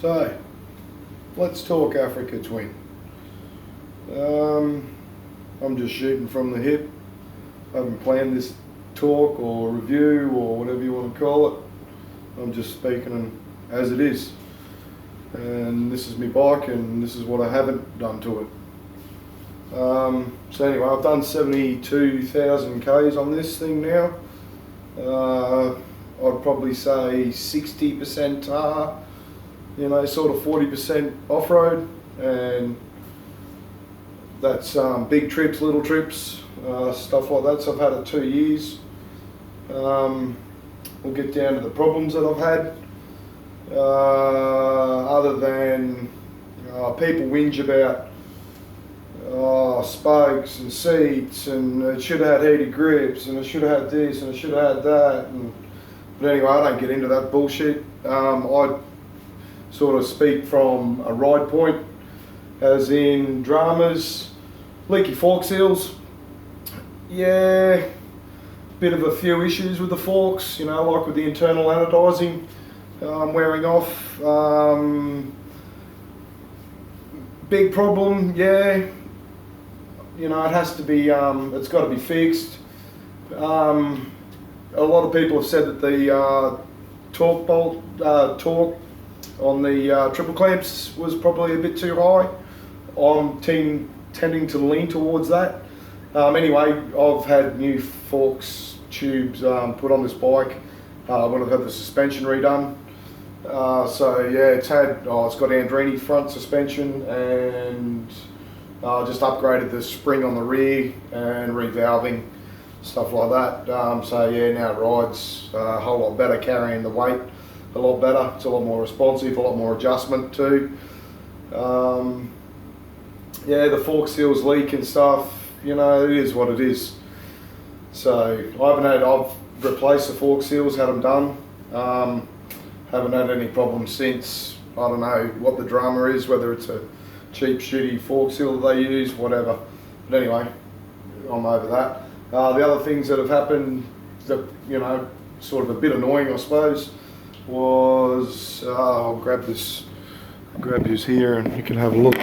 So, let's talk Africa Twin. I'm just shooting from the hip. I haven't planned this talk or review or whatever you want to call it. I'm just speaking as it is. And this is my bike and this is what I haven't done to it. So anyway, I've done 72,000 Ks on this thing now. I'd probably say 60% tar, you know, sort of 40% off-road, and that's big trips, little trips, stuff like that. So I've had it 2 years. We'll get down to the problems that I've had. Other than people whinge about spokes and seats, and it should have had heated grips, and it should have had this, and it should have had that. But anyway, I don't get into that bullshit. I sort of speak from a ride point, as in dramas, leaky fork seals. Yeah, bit of a few issues with the forks, you know, like with the internal anodizing wearing off. Big problem, yeah. You know, it has to be, it's got to be fixed. A lot of people have said that the torque on the triple clamps was probably a bit too high. I'm tending to lean towards that. Anyway, I've had new forks, tubes put on this bike when I've had the suspension redone. So yeah, it's got Andrini front suspension, and just upgraded the spring on the rear and revalving, stuff like that. So yeah, now it rides a whole lot better, carrying the weight a lot better. It's a lot more responsive, a lot more adjustment too. Yeah, the fork seals leak and stuff, you know, it is what it is. So I've replaced the fork seals, had them done. Haven't had any problems since. I don't know what the drama is, whether it's a cheap shitty fork seal that they use, whatever. But anyway, I'm over that. The other things that have happened that, you know, sort of a bit annoying, I suppose, was, I'll grab this here and you can have a look.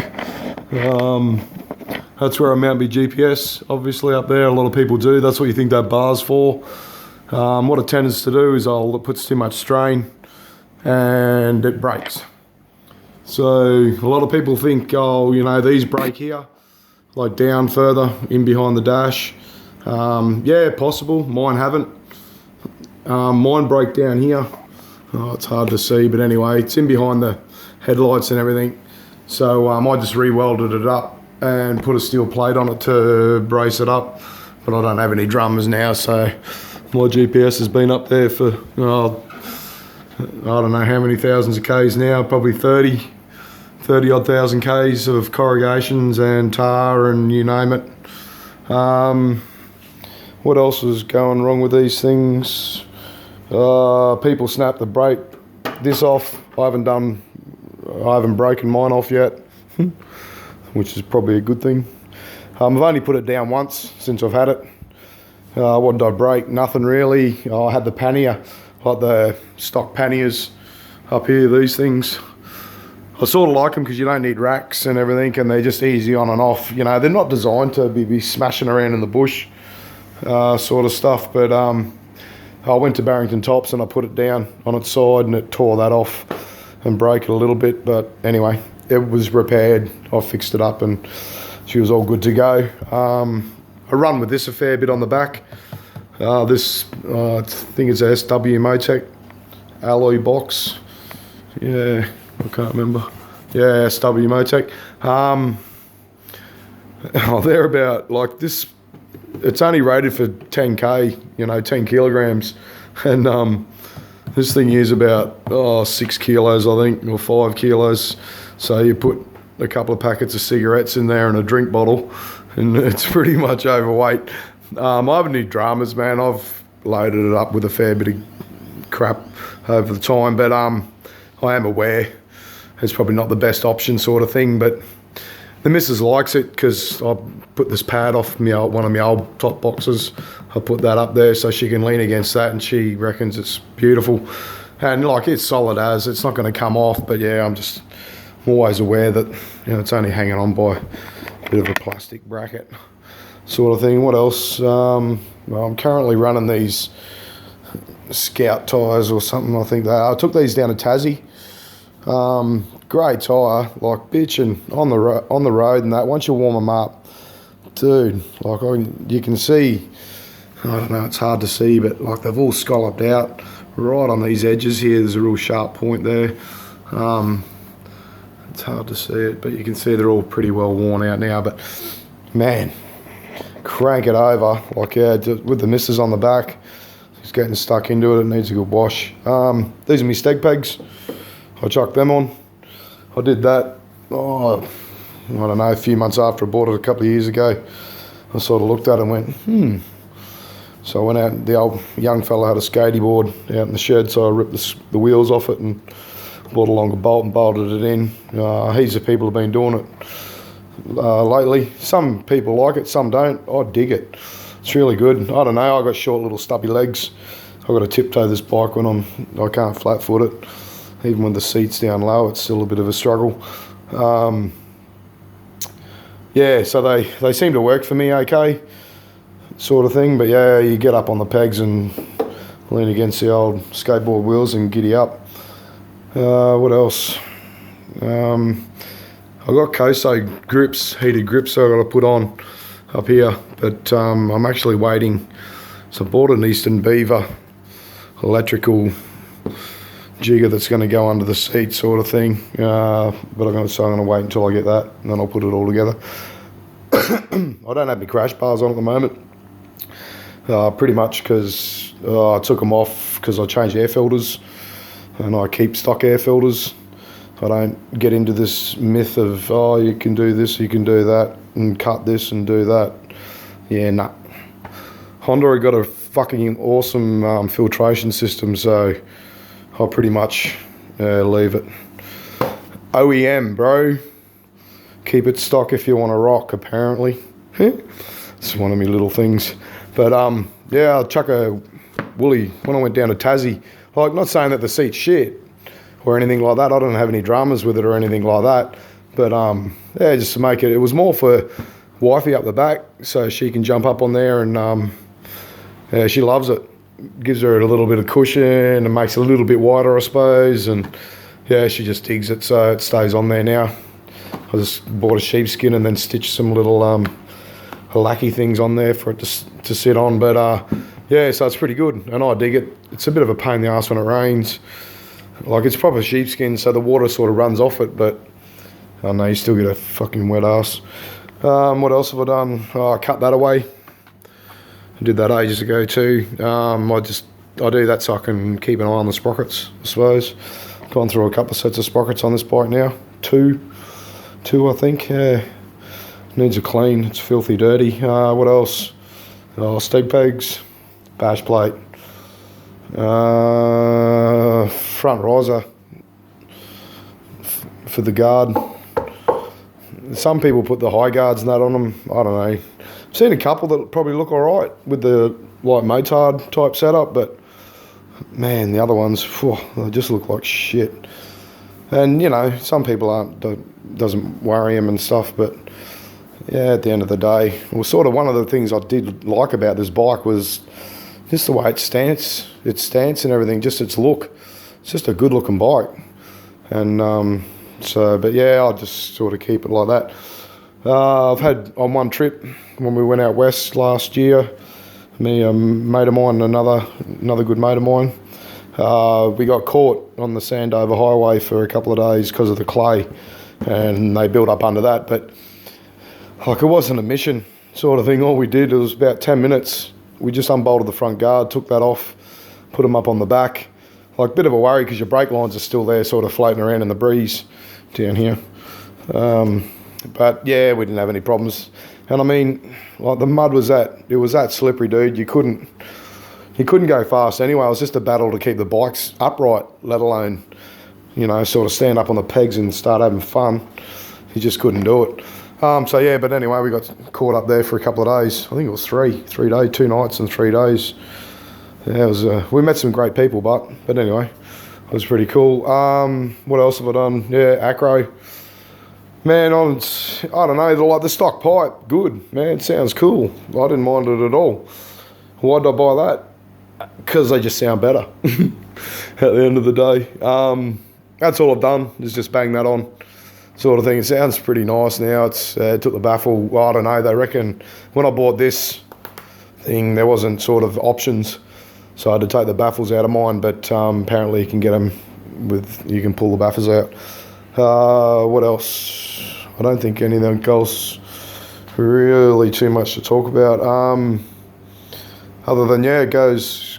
That's where I mount my GPS, obviously up there. A lot of people do. That's what you think that bar's for. What it tends to do is it puts too much strain and it breaks. So a lot of people think, oh, you know, these break here, like down further in behind the dash. Yeah, possible. Mine haven't. Mine broke down here. Oh, it's hard to see, but anyway, it's in behind the headlights and everything. So I just re-welded it up and put a steel plate on it to brace it up. But I don't have any drummers now, so my GPS has been up there for, I don't know how many thousands of Ks now, probably 30 odd thousand Ks of corrugations and tar and you name it. What else was going wrong with these things? People snap the brake this off. I haven't broken mine off yet, which is probably a good thing. I've only put it down once since I've had it. What did I break? Nothing really. I had the pannier, like the stock panniers up here, these things. I sort of like them because you don't need racks and everything, and they're just easy on and off. You know, they're not designed to be smashing around in the bush sort of stuff, but I went to Barrington Tops and I put it down on its side and it tore that off and broke it a little bit, but anyway, it was repaired. I fixed it up and she was all good to go. I run with this a fair bit on the back. I think it's a SW Motec alloy box. Yeah, I can't remember. Yeah, SW Motec. They're about like this. It's only rated for 10K, you know, 10 kilograms. And this thing is about 6 kilos, I think, or 5 kilos. So you put a couple of packets of cigarettes in there and a drink bottle, and it's pretty much overweight. I haven't any dramas, man. I've loaded it up with a fair bit of crap over the time, but I am aware it's probably not the best option sort of thing, but the missus likes it because I put this pad off one of my old top boxes. I put that up there so she can lean against that, and she reckons it's beautiful. And like, it's solid as, it's not going to come off, but yeah, I'm always aware that, you know, it's only hanging on by a bit of a plastic bracket sort of thing. What else? Well, I'm currently running these Scout tyres or something, I think I took these down to Tassie. Great tyre, like bitching on the road and that. Once you warm them up, dude, like you can see, I don't know, it's hard to see, but like they've all scalloped out right on these edges here. There's a real sharp point there. It's hard to see it, but you can see they're all pretty well worn out now. But man, crank it over, like, yeah, with the missus on the back, it's getting stuck into it. It needs a good wash. These are my steg pegs. I chucked them on. I did that, I don't know, a few months after I bought it a couple of years ago. I sort of looked at it and went, So I went out, the old young fella had a skatey board out in the shed, so I ripped the wheels off it and brought a longer bolt and bolted it in. Heaps of people have been doing it lately. Some people like it, some don't. I dig it. It's really good. I don't know, I got short little stubby legs. I've got to tiptoe this bike when I can't flat foot it. Even when the seat's down low, it's still a bit of a struggle. Yeah, so they seem to work for me okay, sort of thing. But yeah, you get up on the pegs and lean against the old skateboard wheels and giddy up. What else? I've got Koso grips, heated grips, so I've got to put on up here. But I'm actually waiting. So I bought an Eastern Beaver electrical jigger that's going to go under the seat, sort of thing. But I'm going to wait until I get that, and then I'll put it all together. I don't have any crash bars on at the moment, pretty much because I took them off because I changed air filters, and I keep stock air filters. I don't get into this myth of, you can do this, you can do that, and cut this and do that. Yeah, nah. Honda got a fucking awesome filtration system, so I'll pretty much leave it. OEM, bro. Keep it stock if you want to rock, apparently. It's one of my little things. But yeah, I'll chuck a woolly when I went down to Tassie. Like, not saying that the seat's shit or anything like that. I don't have any dramas with it or anything like that. But yeah, just to make it was more for wifey up the back so she can jump up on there, and yeah, she loves it. Gives her a little bit of cushion and makes it a little bit wider, I suppose, and yeah, she just digs it, so it stays on there now. I just bought a sheepskin and then stitched some little lacky things on there for it to sit on, but yeah, so it's pretty good, and I dig it. It's a bit of a pain in the ass when it rains. Like, it's proper sheepskin, so the water sort of runs off it, but I don't know, you still get a fucking wet ass. What else have I done? I cut that away. I did that ages ago too. I do that so I can keep an eye on the sprockets, I suppose. Gone through a couple of sets of sprockets on this bike now. Two I think. Yeah. Needs a clean, it's filthy dirty. What else? Steg pegs, bash plate, front riser for the guard. Some people put the high guards and that on them. I don't know. I've seen a couple that probably look all right with the like motard type setup, but man, the other ones, they just look like shit. And you know, some people doesn't worry them and stuff, but yeah, at the end of the day, well, sort of one of the things I did like about this bike was just the way its stance and everything, just its look. It's just a good looking bike, and so, but yeah, I'll just sort of keep it like that. I've had on one trip when we went out west last year, me, a mate of mine, and another good mate of mine, we got caught on the Sandover Highway for a couple of days because of the clay, and they built up under that. But like, it wasn't a mission sort of thing. All we did, it was about 10 minutes. We just unbolted the front guard, took that off, put them up on the back. Like, a bit of a worry because your brake lines are still there, sort of floating around in the breeze down here. But yeah, we didn't have any problems. And I mean, like, the mud was it was that slippery, dude. You couldn't go fast anyway. It was just a battle to keep the bikes upright, let alone, you know, sort of stand up on the pegs and start having fun. You just couldn't do it. So yeah, but anyway, we got caught up there for a couple of days. I think it was three days, 2 nights and 3 days. Yeah, it was. We met some great people, but anyway, It was pretty cool. What else have I done? Yeah, acro. Man, I don't know, like the stock pipe, good, man, sounds cool. I didn't mind it at all. Why did I buy that? Because they just sound better at the end of the day. That's all I've done, is just bang that on sort of thing. It sounds pretty nice now. It's took the baffle, well, I don't know, they reckon when I bought this thing, there wasn't sort of options. So I had to take the baffles out of mine, but apparently you can get them you can pull the baffles out. What else? I don't think anything else really too much to talk about. Other than, yeah, it goes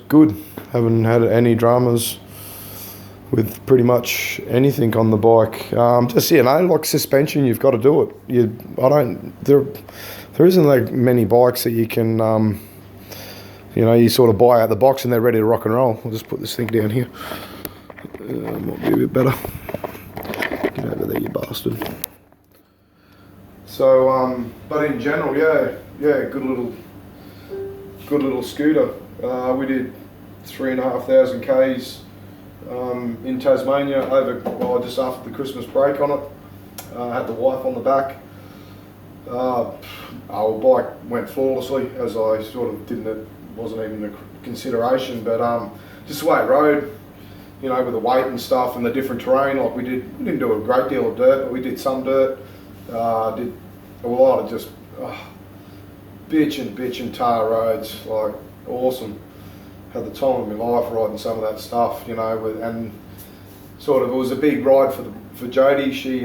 good. Haven't had any dramas with pretty much anything on the bike. Just, you know, like suspension, you've got to do it. There isn't like many bikes that you can, you know, you sort of buy out the box and they're ready to rock and roll. I'll just put this thing down here. Might be a bit better. Get over there, you bastard. So, but in general, yeah, good little scooter. We did 3,500 Ks in Tasmania just after the Christmas break on it. Had the wife on the back. Our bike went flawlessly, as I sort of wasn't even a consideration, but just the way it rode, you know, with the weight and stuff and the different terrain, like we didn't do a great deal of dirt, but we did some dirt. Did a lot of just bitch and tar roads, like awesome. Had the time of my life riding some of that stuff, you know, and sort of it was a big ride for Jodie. She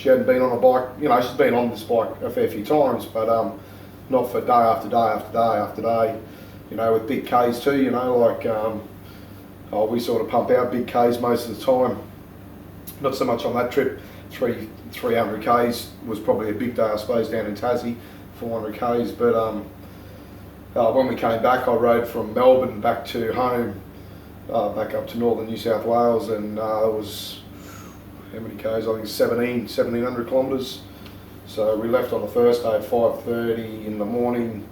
hadn't been on a bike, you know, she's been on this bike a fair few times, but not for day after day after day after day, you know, with big Ks too, you know, like we sort of pump out big Ks most of the time. Not so much on that trip. 300 Ks was probably a big day, I suppose, down in Tassie, 400 Ks, but when we came back, I rode from Melbourne back to home, back up to northern New South Wales, and it was, how many Ks? I think 1700 kilometres. So we left on the first day at 5:30 in the morning,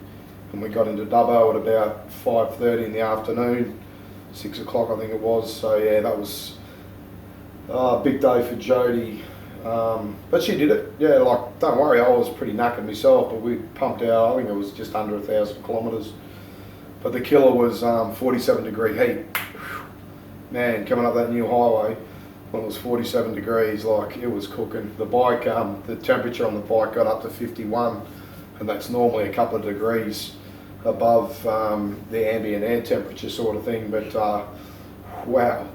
and we got into Dubbo at about 5:30 in the afternoon, 6 o'clock I think it was. So yeah, that was a big day for Jodie. But she did it. Yeah, like, don't worry, I was pretty knackered myself, but we pumped out, I think it was just under 1,000 kilometres. But the killer was 47 degree heat. Man, coming up that new highway, when it was 47 degrees, like, it was cooking. The bike, the temperature on the bike got up to 51, and that's normally a couple of degrees above the ambient air temperature sort of thing, but wow.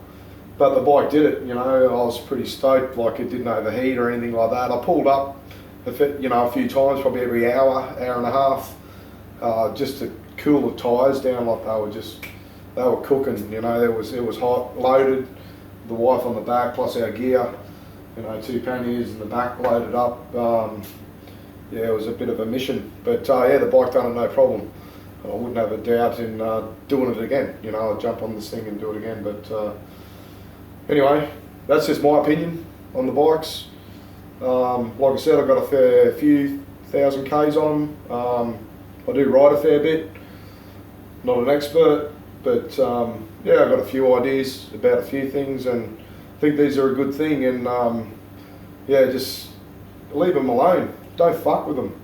But the bike did it, you know. I was pretty stoked, like it didn't overheat or anything like that. I pulled up, you know, a few times, probably every hour and a half, just to cool the tyres down. Like they were cooking, you know. It was hot, loaded. The wife on the back, plus our gear, you know, 2 panniers in the back loaded up. Yeah, it was a bit of a mission, but yeah, the bike done it no problem. I wouldn't have a doubt in doing it again. You know, I'd jump on this thing and do it again, but. Anyway, that's just my opinion on the bikes. Like I said, I've got a fair few thousand Ks on them. I do ride a fair bit, not an expert, but yeah, I've got a few ideas about a few things, and I think these are a good thing, and yeah, just leave them alone. Don't fuck with them.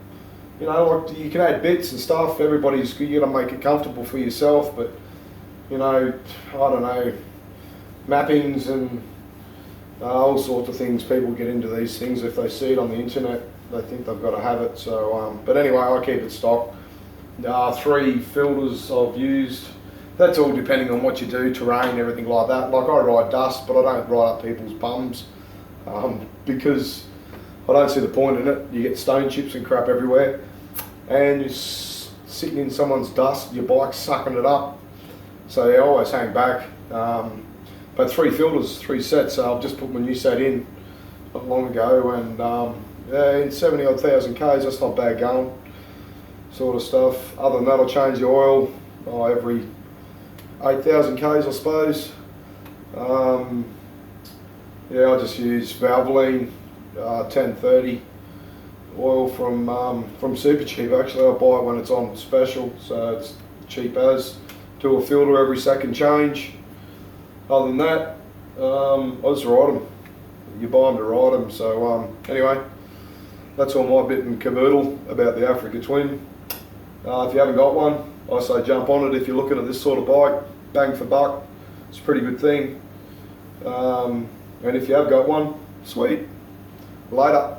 You know, like, you can add bits and stuff, you gotta make it comfortable for yourself, but, you know, I don't know, mappings and all sorts of things. People get into these things if they see it on the internet. They think they've got to have it. So, but anyway, I keep it stock. 3 filters I've used. That's all depending on what you do, terrain, everything like that. Like, I ride dust, but I don't ride up people's bums because I don't see the point in it. You get stone chips and crap everywhere, and you're sitting in someone's dust. Your bike's sucking it up. So yeah, I always hang back. But 3 filters, 3 sets. So I've just put my new set in not long ago, and yeah, in 70-odd thousand Ks, that's not bad going, sort of stuff. Other than that, I'll change the oil every 8,000 Ks, I suppose. Yeah, I just use Valvoline 1030 oil from Supercheap. Actually, I buy it when it's on special, so it's cheap as. Do a filter every second change. other than that, I just ride them. You buy them to ride them. So anyway, that's all my bit and caboodle about the Africa Twin. If you haven't got one, I say jump on it if you're looking at this sort of bike. Bang for buck, it's a pretty good thing. And if you have got one, sweet. Later.